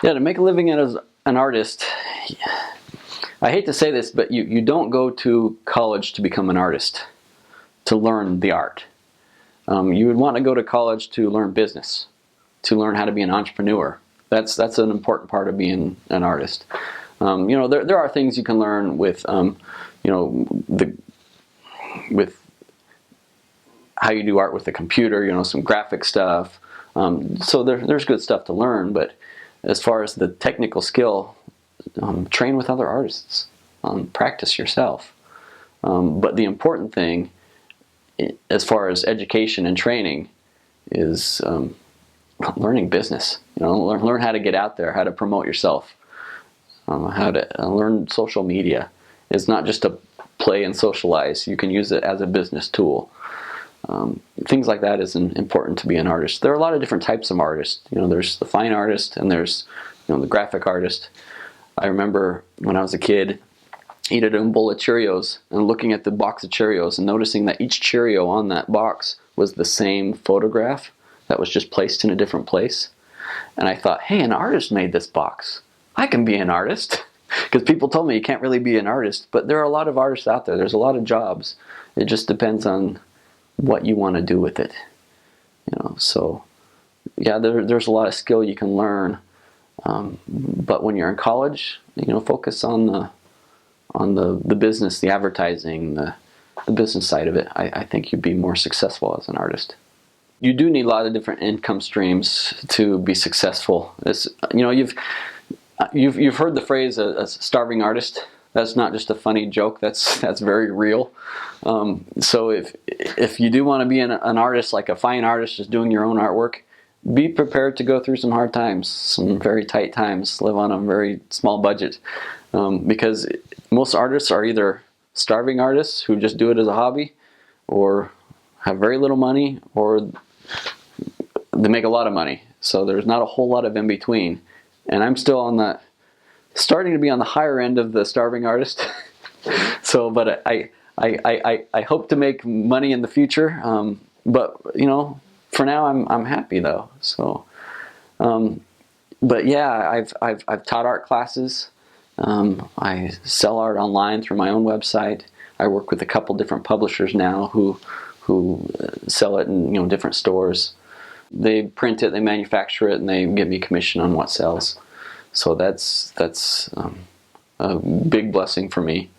Yeah, to make a living as an artist, I hate to say this, but you don't go to college to become an artist, to learn the art. You would want to go to college to learn business, to learn how to be an entrepreneur. That's an important part of being an artist. There are things you can learn with with how you do art with the computer. Some graphic stuff. So there's good stuff to learn, but as far as the technical skill, train with other artists, practice yourself. But the important thing, as far as education and training, is learning business. Learn how to get out there, how to promote yourself, how to learn social media. It's not just to play and socialize. You can use it as a business tool. Things like that is important to be an artist. There are a lot of different types of artists. There's the fine artist and there's the graphic artist. I remember when I was a kid, eating a bowl of Cheerios and looking at the box of Cheerios and noticing that each Cheerio on that box was the same photograph that was just placed in a different place. And I thought, hey, an artist made this box. I can be an artist. Because people told me you can't really be an artist, but there are a lot of artists out there. There's a lot of jobs. It just depends on what you want to do with it. So yeah, there's a lot of skill you can learn. But when you're in college, focus on the business, the advertising, the business side of it. I think you'd be more successful as an artist. You do need a lot of different income streams to be successful. You've heard the phrase a starving artist. That's not just a funny joke. That's very real. So if you do want to be an artist, like a fine artist, just doing your own artwork, be prepared to go through some hard times, some very tight times, live on a very small budget. Because most artists are either starving artists who just do it as a hobby, or have very little money, or they make a lot of money. So there's not a whole lot of in between. And I'm still starting to be on the higher end of the starving artist. So, but I hope to make money in the future. But for now I'm happy though. So, but yeah, I've taught art classes. I sell art online through my own website. I work with a couple different publishers now who sell it in different stores. They print it, they manufacture it, and they give me commission on what sells. So that's a big blessing for me,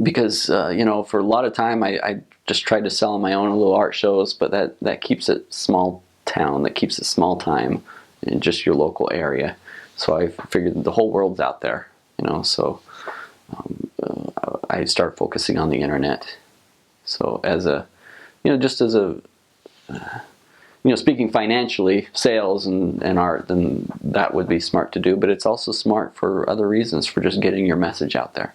because for a lot of time I just tried to sell on my own little art shows, but that keeps it small town, that keeps it small time in just your local area. So I figured the whole world's out there, so I start focusing on the internet. So speaking financially, sales and art, then that would be smart to do, but it's also smart for other reasons, for just getting your message out there.